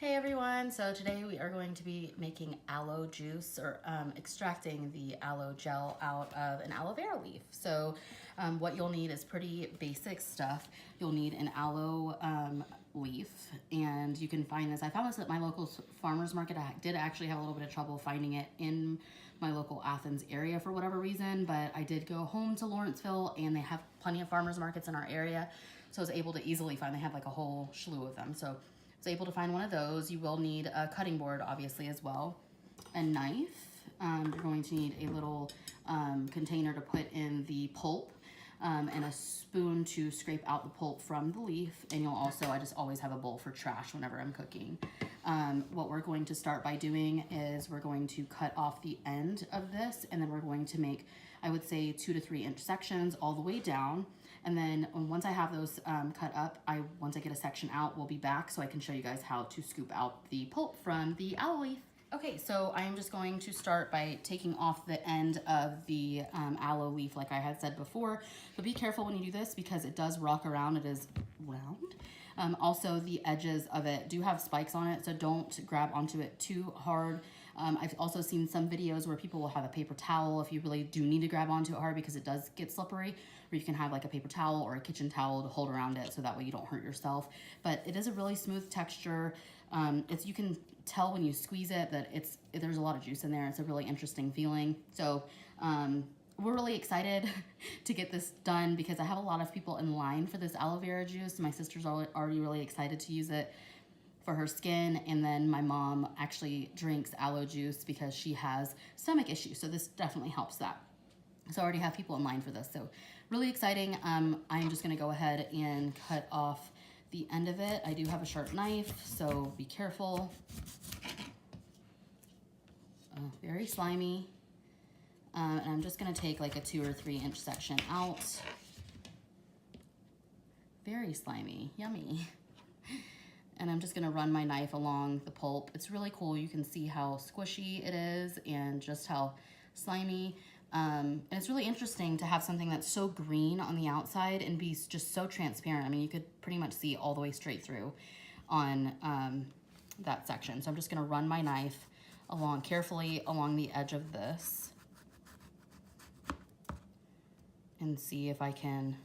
Hey everyone, so today we are going to be making aloe juice or extracting the aloe gel out of an aloe vera leaf. So what you'll need is pretty basic stuff. You'll need an aloe leaf, and you can find this. I found this at my local farmer's market. I did actually have a little bit of trouble finding it in my local Athens area for whatever reason, but I did go home to Lawrenceville and they have plenty of farmers markets in our area. So I was able to easily find, they have like a whole slew of them. So I was able to find one of those. You will need a cutting board, obviously, as well. A knife. You're going to need a little container to put in the pulp, and a spoon to scrape out the pulp from the leaf. And you'll also, I just always have a bowl for trash whenever I'm cooking. What we're going to start by doing is we're going to cut off the end of this, and then we're going to make, I would say, 2 to 3 inch sections all the way down. And then once I have those cut up, once I get a section out, we'll be back so I can show you guys how to scoop out the pulp from the aloe leaf. Okay, so I am just going to start by taking off the end of the aloe leaf like I had said before. But be careful when you do this because it does rock around. It is round. Also, the edges of it do have spikes on it, so don't grab onto it too hard. I've also seen some videos where people will have a paper towel if you really do need to grab onto it hard because it does get slippery, or you can have like a paper towel or a kitchen towel to hold around it so that way you don't hurt yourself. But it is a really smooth texture. You can tell when you squeeze it that there's a lot of juice in there. It's a really interesting feeling. So we're really excited to get this done because I have a lot of people in line for this aloe vera juice. My sister's already really excited to use it for her skin, and then my mom actually drinks aloe juice because she has stomach issues, so this definitely helps that. So I already have people in line for this, so really exciting. I'm just gonna go ahead and cut off the end of it. I do have a sharp knife, so be careful. Very slimy. And I'm just gonna take like a 2 or 3 inch section out. Very slimy, yummy. And I'm just gonna run my knife along the pulp. It's really cool. You can see how squishy it is and just how slimy. And it's really interesting to have something that's so green on the outside and be just so transparent. I mean, you could pretty much see all the way straight through on that section. So I'm just gonna run my knife carefully along the edge of this and see if I can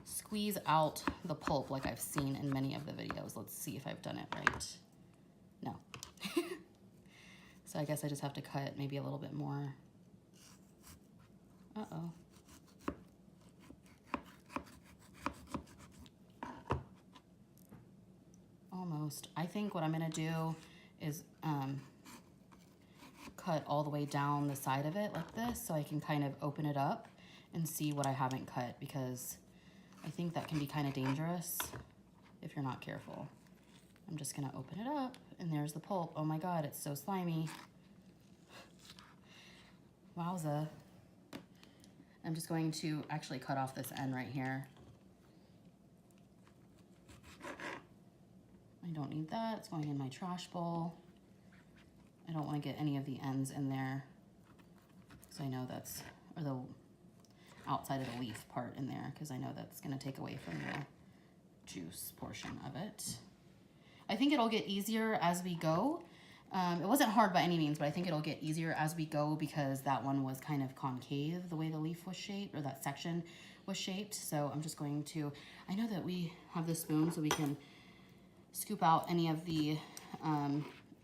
squeeze out the pulp like I've seen in many of the videos. Let's see if I've done it right. No. So I guess I just have to cut maybe a little bit more. Uh-oh. Almost. I think what I'm gonna do is cut all the way down the side of it like this so I can kind of open it up and see what I haven't cut, because I think that can be kind of dangerous if you're not careful. I'm just gonna open it up and there's the pulp. Oh my God, it's so slimy. Wowza. I'm just going to actually cut off this end right here. I don't need that, it's going in my trash bowl. I don't wanna get any of the ends in there because I know that's, or the outside of the leaf part in there, because I know that's gonna take away from the juice portion of it. I think it'll get easier as we go. It wasn't hard by any means, but I think it'll get easier as we go because that one was kind of concave, the way the leaf was shaped, or that section was shaped. So I'm just going to, I know that we have the spoon so we can scoop out any of the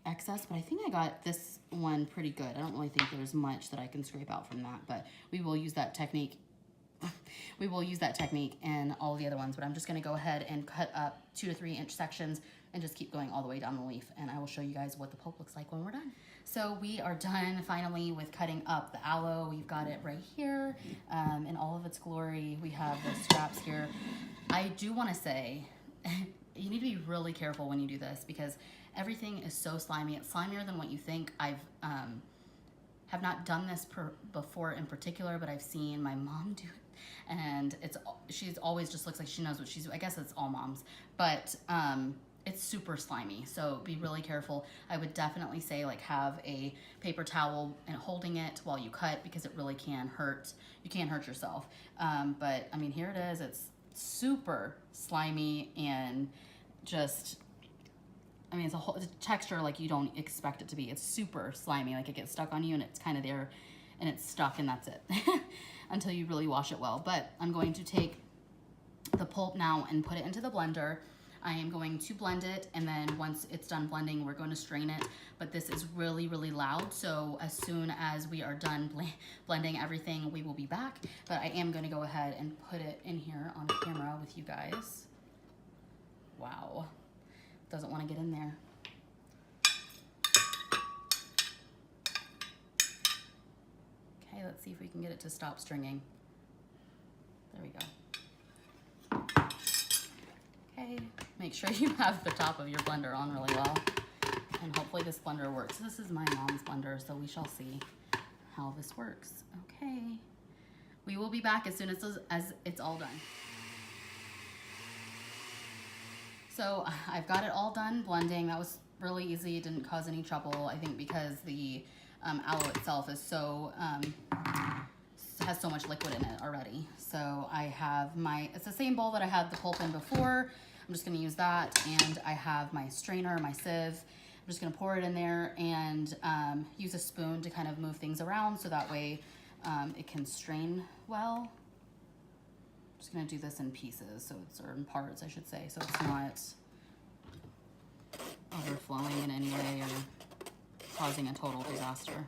excess, but I think I got this one pretty good. I don't really think there's much that I can scrape out from that, but we will use that technique. We will use that technique in all the other ones, but I'm just gonna go ahead and cut up 2 to 3 inch sections and just keep going all the way down the leaf, and I will show you guys what the pulp looks like when we're done. So we are done finally with cutting up the aloe. We've got it right here in all of its glory. We have the scraps here. I do wanna say, you need to be really careful when you do this because everything is so slimy. It's slimier than what you think. I've have not done this before in particular, but I've seen my mom do it. And she's always just looks like she knows what she's doing. I guess it's all moms, but it's super slimy. So be really careful. I would definitely say like have a paper towel and holding it while you cut because it really can hurt. You can hurt yourself. But I mean, here it is. It's super slimy and just I mean, it's a texture like you don't expect it to be. It's super slimy, like it gets stuck on you and it's kind of there and it's stuck and that's it until you really wash it well. But I'm going to take the pulp now and put it into the blender. I am going to blend it, and then once it's done blending, we're going to strain it. But this is really, really loud, so as soon as we are done blending everything, we will be back. But I am going to go ahead and put it in here on camera with you guys. Wow, doesn't want to get in there. Okay, let's see if we can get it to stop stringing. There we go. Okay, make sure you have the top of your blender on really well, and hopefully this blender works. This is my mom's blender, so we shall see how this works. Okay, we will be back as soon as it's all done. So I've got it all done blending. That was really easy. It didn't cause any trouble, I think, because the aloe itself is so has so much liquid in it already. So I have it's the same bowl that I had the pulp in before. I'm just gonna use that, and I have my strainer, my sieve. I'm just gonna pour it in there and use a spoon to kind of move things around so that way it can strain well. I'm just gonna do this in pieces, or in parts, I should say, so it's not overflowing in any way or causing a total disaster.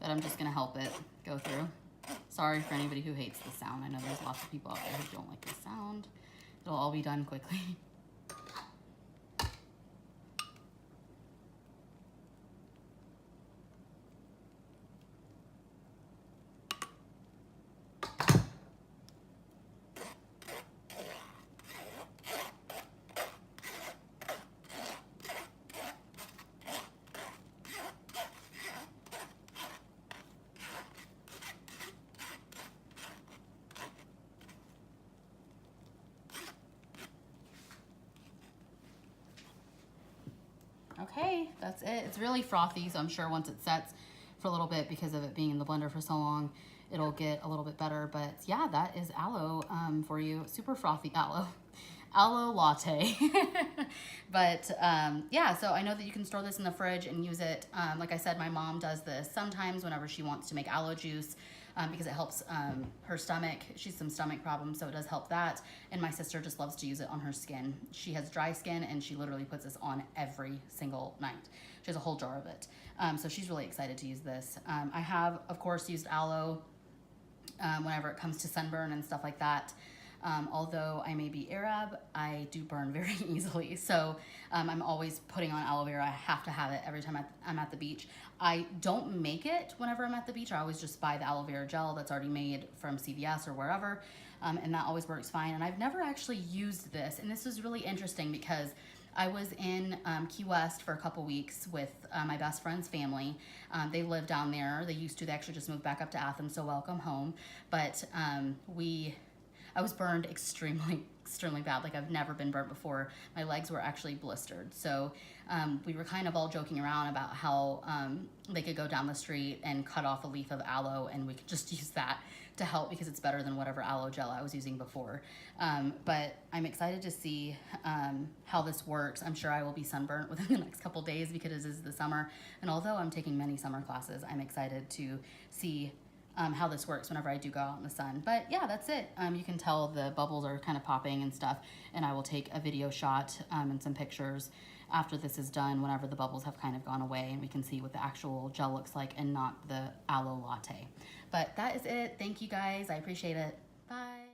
But I'm just gonna help it go through. Sorry for anybody who hates the sound. I know there's lots of people out there who don't like the sound. It'll all be done quickly. Okay, that's it. It's really frothy, so I'm sure once it sets for a little bit, because of it being in the blender for so long, it'll get a little bit better. But yeah, that is aloe for you. Super frothy aloe latte. But yeah, so I know that you can store this in the fridge and use it. Like I said, my mom does this sometimes whenever she wants to make aloe juice. Because it helps her stomach. She's some stomach problems, so it does help that. And my sister just loves to use it on her skin. She has dry skin, and she literally puts this on every single night. She has a whole jar of it. So she's really excited to use this. I have, of course, used aloe whenever it comes to sunburn and stuff like that. Although I may be Arab, I do burn very easily. So I'm always putting on aloe vera. I have to have it every time I'm at the beach. I don't make it whenever I'm at the beach. I always just buy the aloe vera gel that's already made from CVS or wherever. And that always works fine. And I've never actually used this. And this is really interesting because I was in Key West for a couple weeks with my best friend's family. They live down there. They used to. They actually just moved back up to Athens, so welcome home. But I was burned extremely bad. Like, I've never been burnt before. My legs were actually blistered. So we were kind of all joking around about how they could go down the street and cut off a leaf of aloe, and we could just use that to help because it's better than whatever aloe gel I was using before. But I'm excited to see how this works. I'm sure I will be sunburnt within the next couple days because it is the summer. And although I'm taking many summer classes, I'm excited to see how this works whenever I do go out in the sun. But yeah, that's it. You can tell the bubbles are kind of popping and stuff, and I will take a video shot and some pictures after this is done whenever the bubbles have kind of gone away and we can see what the actual gel looks like and not the aloe latte. But that is it. Thank you guys. I appreciate it. Bye.